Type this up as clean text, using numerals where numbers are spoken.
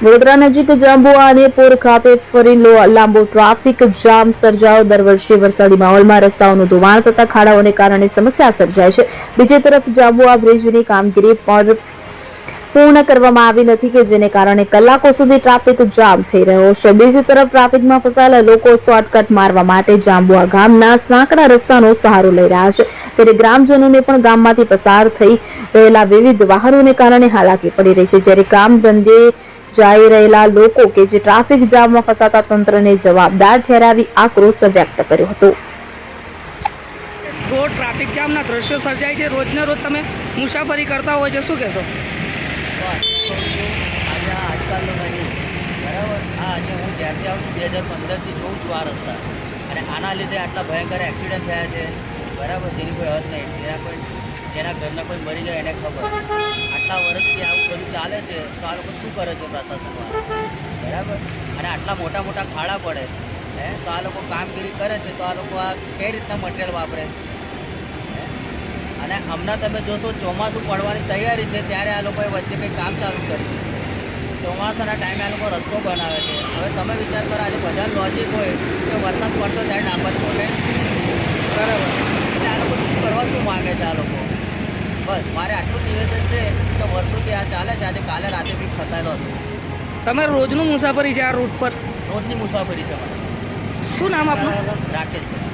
વડોદરા નજીક જાંબુઆ અને પોર ખાતે ફરી લાંબો ટ્રાફિક જામ સર્જાયો। દર વર્ષે વરસાદી માહોલમાં રસ્તાઓનું ધોવાણ થતા ખાડાઓને કારણે સમસ્યા સર્જાય છે। બીજી તરફ જાંબુઆ બ્રિજની કામગીરી પણ પૂર્ણ કરવામાં આવી નથી કે જેને કારણે કલાકો સુધી ટ્રાફિક જામ થઈ રહ્યો છે। બીજી તરફ ટ્રાફિકમાં ફસાયેલા લોકો શોર્ટકટ મારવા માટે જાંબુઆ ગામના સાંકડા રસ્તાનો સહારો લઈ રહ્યા છે, ત્યારે ગ્રામજનોને પણ ગામમાંથી પસાર થઈ રહેલા વિવિધ વાહનોને કારણે હાલાકી પડી રહી છે। જ્યારે કામ ધંધે જઈ રહેલા લોકો કે જે ટ્રાફિક જામમાં ફસાતા તંત્રને જવાબદાર ઠેરાવી આક્રોશ વ્યક્ત કર્યો હતો। રોડ ટ્રાફિક જામના દ્રશ્યો સર્જાય છે। રોજને રોજ તમે મુસાફરી કરતા હોય છે, શું કહેશો? આજે આજકાલનો નહીં, બરાબર। આજે હું જ્યારથી આવું છું 2015થી જોઉં છું આ રસ્તા, અને આના લીધે આટલા ભયંકર એક્સિડન્ટ થયા છે, બરાબર, જેની કોઈ હદ નહીં। જેના ઘરના કોઈ મરી જાય એને ખબર। આટલા વર્ષથી આવું બધું ચાલે છે તો આ લોકો શું કરે છે પ્રશાસનવાળા, બરાબર? અને આટલા મોટા મોટા ખાડા પડે તો આ લોકો કામગીરી કરે છે તો આ લોકો આ કઈ રીતના મટીરિયલ વાપરે? અને હમણાં તમે જોશો ચોમાસું પડવાની તૈયારી છે ત્યારે આ લોકોએ વચ્ચે કંઈ કામ ચાલુ કર્યું। ચોમાસાના ટાઈમે આ લોકો રસ્તો બનાવે છે। હવે તમે વિચાર કરો, આજે બધા લોજિક હોય કે વરસાદ પડતો ત્યારે ડામર છોડે, બરાબર? એટલે આ લોકો શું કરવા શું માગે છે આ લોકો? બસ મારે આટલું નિવેદન છે કે વર્ષોથી આ ચાલે છે, આજે કાલે રાતે બી ફસાયેલો હતો। તમારે રોજનું મુસાફરી છે આ રૂટ પર? રોજની મુસાફરી છે મારે। શું નામ આપનું? રાકેશભાઈ।